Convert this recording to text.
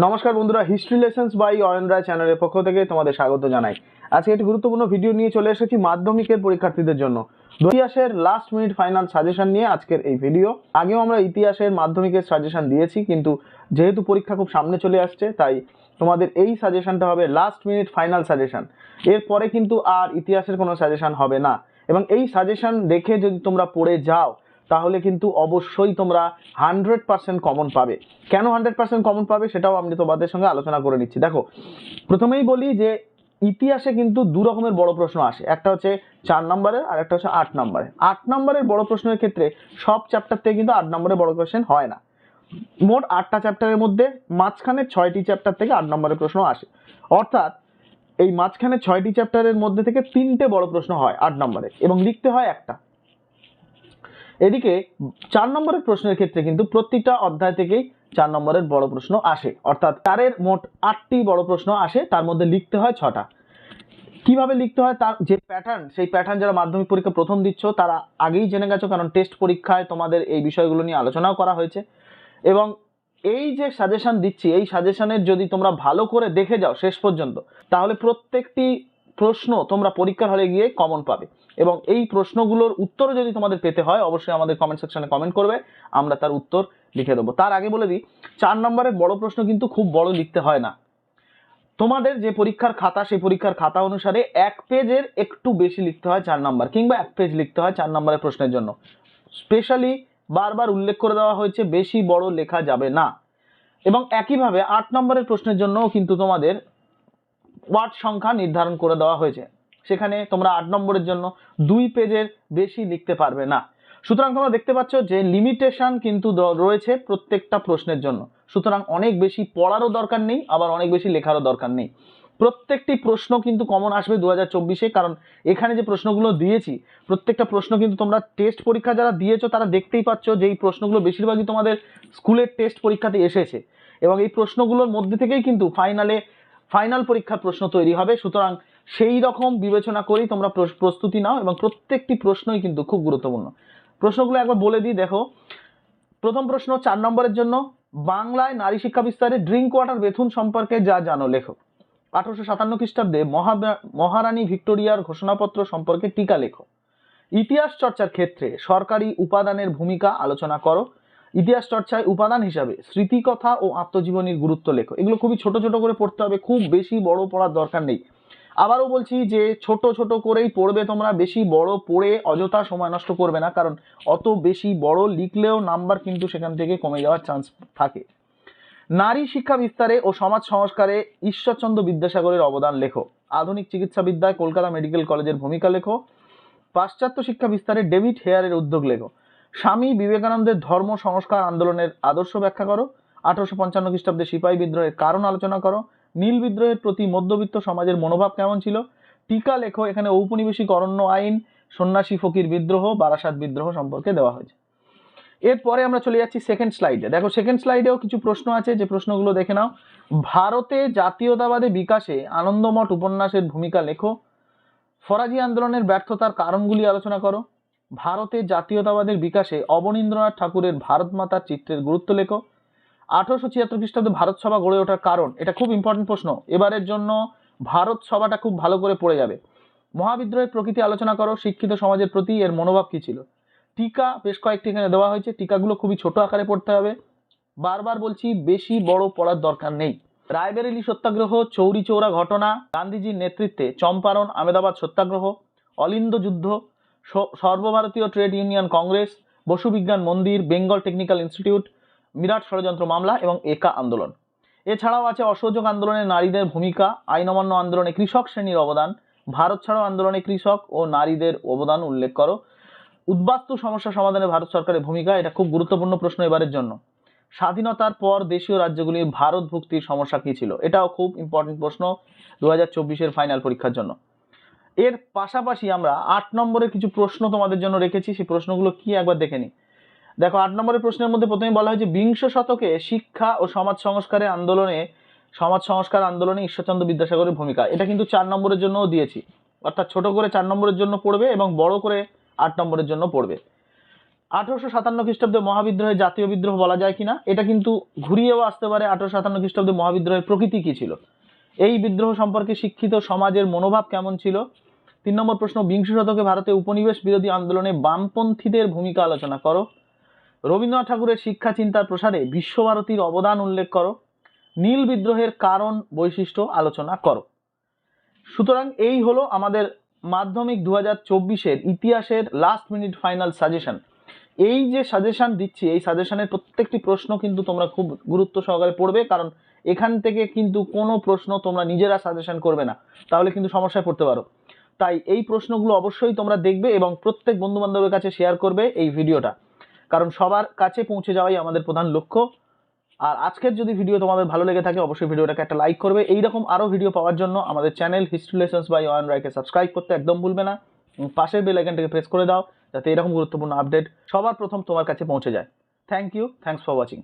নমস্কার বন্ধুরা, history lessons by Ayan রায় চ্যানেলের পক্ষ থেকে তোমাদের স্বাগত জানাই। আজকে একটি গুরুত্বপূর্ণ ভিডিও নিয়ে চলে এসেছি মাধ্যমিকের পরীক্ষার্থীদের জন্য। ইতিহাসের লাস্ট মিনিট ফাইনাল সাজেশন নিয়ে আজকের এই ভিডিও। আগেও আমরা ইতিহাসের মাধ্যমিকের সাজেশন দিয়েছি, কিন্তু যেহেতু পরীক্ষা খুব সামনে চলে আসছে তাই তোমাদের এই সাজেশনটা হবে লাস্ট মিনিট ফাইনাল সাজেশন। এরপরে কিন্তু আর ইতিহাসের কোনো সাজেশন হবে না, এবং এই সাজেশন দেখে যদি তোমরা পড়ে যাও তাহলে কিন্তু অবশ্যই তোমরা 100% কমন পাবে। কেন 100% কমন পাবে সেটাও আমি তোমাদের সঙ্গে আলোচনা করে নিচ্ছি। দেখো, প্রথমেই বলি যে ইতিহাসে কিন্তু দু রকমের বড় প্রশ্ন আসে, একটা হচ্ছে 4 নম্বরের আর একটা হচ্ছে 8 নম্বরের। 8 নম্বরের বড় প্রশ্নের ক্ষেত্রে সব চ্যাপ্টার থেকে কিন্তু 8 নম্বরের বড় কোশ্চেন হয় না। মোট 8টা চ্যাপ্টারের মধ্যে মাঝখানে 6টি চ্যাপ্টার থেকে 8 নম্বরের প্রশ্ন আসে, অর্থাৎ এই মাঝখানে 6টি চ্যাপ্টারের মধ্যে থেকে 3টে বড় প্রশ্ন হয় 8 নম্বরের, এবং লিখতে হয় একটা। এদিকে 4 নম্বরের প্রশ্নের ক্ষেত্রে কিন্তু প্রত্যেকটা অধ্যায় থেকেই 4 নম্বরের বড় প্রশ্ন আসে, অর্থাৎ 4-এর মোট 8টি বড় প্রশ্ন আসে, তার মধ্যে লিখতে হয় 6টা। কিভাবে লিখতে হয় তার যে প্যাটার্ন, সেই প্যাটার্ন যারা মাধ্যমিক পরীক্ষা প্রথম দিচ্ছ তারা আগেই জেনে গেছো, কারণ টেস্ট পরীক্ষায় তোমাদের এই বিষয়গুলো নিয়ে আলোচনাও করা হয়েছে। এবং এই যে সাজেশন দিচ্ছি, এই সাজেশনের যদি তোমরা ভালো করে দেখে যাও শেষ পর্যন্ত, তাহলে প্রত্যেকটি প্রশ্ন তোমরা পরীক্ষার হলে গিয়ে কমন পাবে। এবং এই প্রশ্নগুলোর উত্তর যদি তোমাদের পেতে হয় অবশ্যই আমাদের কমেন্ট সেকশনে কমেন্ট করবে, আমরা তার উত্তর লিখে দেবো। তার আগে বলে দিই, 4 নম্বরের বড় প্রশ্ন কিন্তু খুব বড় লিখতে হয় না। তোমাদের যে পরীক্ষার খাতা, সেই পরীক্ষার খাতা অনুসারে 1 পেজের একটু বেশি লিখতে হয় 4 নম্বর, কিংবা 1 পেজ লিখতে হয় 4 নম্বরের প্রশ্নের জন্য। স্পেশালি বারবার উল্লেখ করে দেওয়া হয়েছে বেশি বড় লেখা যাবে না। এবং একইভাবে 8 নম্বরের প্রশ্নের জন্যও কিন্তু তোমাদের ওয়ার্ড সংখ্যা নির্ধারণ করে দেওয়া হয়েছে, সেখানে তোমরা 8 নম্বরের জন্য 2 পেজের বেশি লিখতে পারবে না। সুতরাং তোমরা দেখতে পাচ্ছ যে লিমিটেশন কিন্তু রয়েছে প্রত্যেকটা প্রশ্নের জন্য। সুতরাং অনেক বেশি পড়ারও দরকার নেই, আবার অনেক বেশি লেখারও দরকার নেই। প্রত্যেকটি প্রশ্ন কিন্তু কমন আসবে 2024-এ, কারণ এখানে যে প্রশ্নগুলো দিয়েছি প্রত্যেকটা প্রশ্ন কিন্তু তোমরা টেস্ট পরীক্ষা যারা দিয়েছো তারা দেখতেই পাচ্ছ যে এই প্রশ্নগুলো বেশিরভাগই তোমাদের স্কুলের টেস্ট পরীক্ষাতে এসেছে, এবং এই প্রশ্নগুলোর মধ্যে থেকেই কিন্তু ফাইনাল পরীক্ষার প্রশ্ন তৈরি হবে। সুতরাং সেই রকম বিবেচনা করেই তোমরা প্রস্তুতি নাও, এবং প্রত্যেকটি প্রশ্নই কিন্তু খুব গুরুত্বপূর্ণ। প্রশ্নগুলো একবার বলে দিই। দেখো, প্রথম প্রশ্ন 4 নম্বরের জন্য, বাংলায় নারী শিক্ষা বিস্তারে ড্রিঙ্ক ওয়াটার বেথুন সম্পর্কে যা জানো লেখো। 1857 খ্রিস্টাব্দে মহারানী ভিক্টোরিয়ার ঘোষণাপত্র সম্পর্কে টিকা লেখো। ইতিহাস চর্চার ক্ষেত্রে সরকারি উপাদানের ভূমিকা আলোচনা করো। ইতিহাস চর্চায় উপাদান হিসাবে স্মৃতিকথা ও আত্মজীবনীর গুরুত্ব লেখো। এগুলো খুবই ছোট ছোট করে পড়তে হবে, খুব বেশি বড় পড়ার দরকার নেই। আবারও বলছি যে ছোট ছোট করেই পড়বে তোমরা, বেশি বড় পড়ে অযথা সময় নষ্ট করবে না, কারণ অত বেশি বড় লিখলেও নাম্বার কিন্তু সেখান থেকে কমে যাওয়ার চান্স থাকে। নারী শিক্ষা বিস্তারে ও সমাজ সংস্কারে ঈশ্বরচন্দ্র বিদ্যাসাগরের অবদান লেখো। আধুনিক চিকিৎসাবিদ্যায় কলকাতা মেডিকেল কলেজের ভূমিকা লেখো। পাশ্চাত্য শিক্ষা বিস্তারে ডেভিড হেয়ারের উদ্যোগ লেখো। স্বামী বিবেকানন্দের ধর্ম সংস্কার আন্দোলনের আদর্শ ব্যাখ্যা করো। 1855 খ্রিস্টাব্দে সিপাহী বিদ্রোহের কারণ আলোচনা করো। নীল বিদ্রোহের প্রতি মধ্যবিত্ত সমাজের মনোভাব কেমন ছিল। টিকা লেখো। এখানে ঔপনিবেশিক অরণ্য আইন, সন্ন্যাসী ফকির বিদ্রোহ, বারাসাত বিদ্রোহ সম্পর্কে দেওয়া হয়েছে। এরপরে আমরা চলে যাচ্ছি সেকেন্ড স্লাইডে। দেখো, সেকেন্ড স্লাইডেও কিছু প্রশ্ন আছে, যে প্রশ্নগুলো দেখে নাও। ভারতে জাতীয়তাবাদী বিকাশে আনন্দমঠ উপন্যাসের ভূমিকা লেখো। ফরাজি আন্দোলনের ব্যর্থতার কারণগুলি আলোচনা করো। ভারতে জাতীয়তাবাদের বিকাশে অবনীন্দ্রনাথ ঠাকুরের ভারত মাতার চিত্রের গুরুত্ব লেখো। 1876 খ্রিস্টাব্দে ভারত সভা গড়ে ওঠার কারণ, এটা খুব ইম্পর্টেন্ট প্রশ্ন, এবারের জন্য ভারত সভাটা খুব ভালো করে পড়ে যাবে। মহাবিদ্রোহের প্রকৃতি আলোচনা করো। শিক্ষিত সমাজের প্রতি এর মনোভাব কি ছিল। টিকা বেশ কয়েকটি এখানে দেওয়া হয়েছে, টিকাগুলো খুবই ছোট আকারে পড়তে হবে। বারবার বলছি বেশি বড় পড়ার দরকার নেই। রায়বেরেলি সত্যাগ্রহ, চৌরি চৌরা ঘটনা, গান্ধীজির নেতৃত্বে চম্পারণ আমেদাবাদ সত্যাগ্রহ, অলিন্দ যুদ্ধ, সর্বভারতীয় ট্রেড ইউনিয়ন কংগ্রেস, বসু বিজ্ঞান মন্দির, বেঙ্গল টেকনিক্যাল ইনস্টিটিউট, মিরাট ষড়যন্ত্র মামলা এবং একা আন্দোলন। এছাড়াও আছে অসহযোগ আন্দোলনে নারীদের ভূমিকা, আইন অমান্য আন্দোলনে কৃষক শ্রেণীর অবদান, ভারত ছাড়ো আন্দোলনে কৃষক ও নারীদের অবদান উল্লেখ করো। উদ্বাস্তু সমস্যা সমাধানে ভারত সরকারের ভূমিকা, এটা খুব গুরুত্বপূর্ণ প্রশ্ন এবারের জন্য। স্বাধীনতার পর দেশীয় রাজ্যগুলির ভারত ভুক্তির সমস্যা কি ছিল, এটাও খুব ইম্পর্টেন্ট প্রশ্ন 2024-এর ফাইনাল পরীক্ষার জন্য। এর পাশাপাশি আমরা 8 নম্বরের কিছু প্রশ্ন তোমাদের জন্য রেখেছি, সেই প্রশ্নগুলো কি একবার দেখে নিই। দেখো, 8 নম্বরের প্রশ্নের মধ্যে প্রথমে বলা হয়েছে বিংশ শতকে শিক্ষা ও সমাজ সংস্কার আন্দোলনে ঈশ্বরচন্দ্র বিদ্যাসাগরের ভূমিকা। এটা কিন্তু 4 নম্বরের জন্যও দিয়েছি, অর্থাৎ ছোট করে 4 নম্বরের জন্য পড়বে এবং বড় করে 8 নম্বরের জন্য পড়বে। 1857 খ্রিস্টাব্দে মহাবিদ্রোহের জাতীয় বিদ্রোহ বলা যায় কিনা, এটা কিন্তু ঘুরিয়েও আসতে পারে। 1857 খ্রিস্টাব্দে মহাবিদ্রোহের প্রকৃতি কি ছিল, এই বিদ্রোহ সম্পর্কে শিক্ষিত সমাজের মনোভাব কেমন ছিল। 3 নম্বর প্রশ্ন, বিংশ শতকে ভারতে উপনিবেশ বিরোধী আন্দোলনে বামপন্থীদের ভূমিকা আলোচনা করো। রবীন্দ্রনাথ ঠাকুরের শিক্ষা চিন্তার প্রসারে বিশ্বভারতীর অবদান উল্লেখ করো। নীল বিদ্রোহের কারণ বৈশিষ্ট্য আলোচনা করো। সুতরাং এই হলো আমাদের মাধ্যমিক 2024-এর ইতিহাসের লাস্ট মিনিট ফাইনাল সাজেশন। এই যে সাজেশন দিচ্ছি, এই সাজেশনের প্রত্যেকটি প্রশ্ন কিন্তু তোমরা খুব গুরুত্ব সহকারে পড়বে, কারণ এখান থেকে কিন্তু কোনো প্রশ্ন তোমরা নিজেরা সাজেশন করবে না, তাহলে কিন্তু সমস্যায় পড়তে পারো। তাই এই প্রশ্নগুলো অবশ্যই তোমরা দেখবে এবং প্রত্যেক বন্ধু বান্ধবের কাছে শেয়ার করবে এই ভিডিওটা, কারণ সবার কাছে পৌঁছে যাওয়াই আমাদের প্রধান লক্ষ্য। আর আজকের যদি ভিডিও তোমাদের ভালো লেগে থাকে অবশ্যই ভিডিওটাকে একটা লাইক করবে। এইরকম আরও ভিডিও পাওয়ার জন্য আমাদের channel history lessons by Ayan রায়কে সাবস্ক্রাইব করতে একদম ভুলবে না। পাশের বেল আইকনটাকে প্রেস করে দাও যাতে এরকম গুরুত্বপূর্ণ আপডেট সবার প্রথম তোমার কাছে পৌঁছে যায়। Thank you, thanks for watching.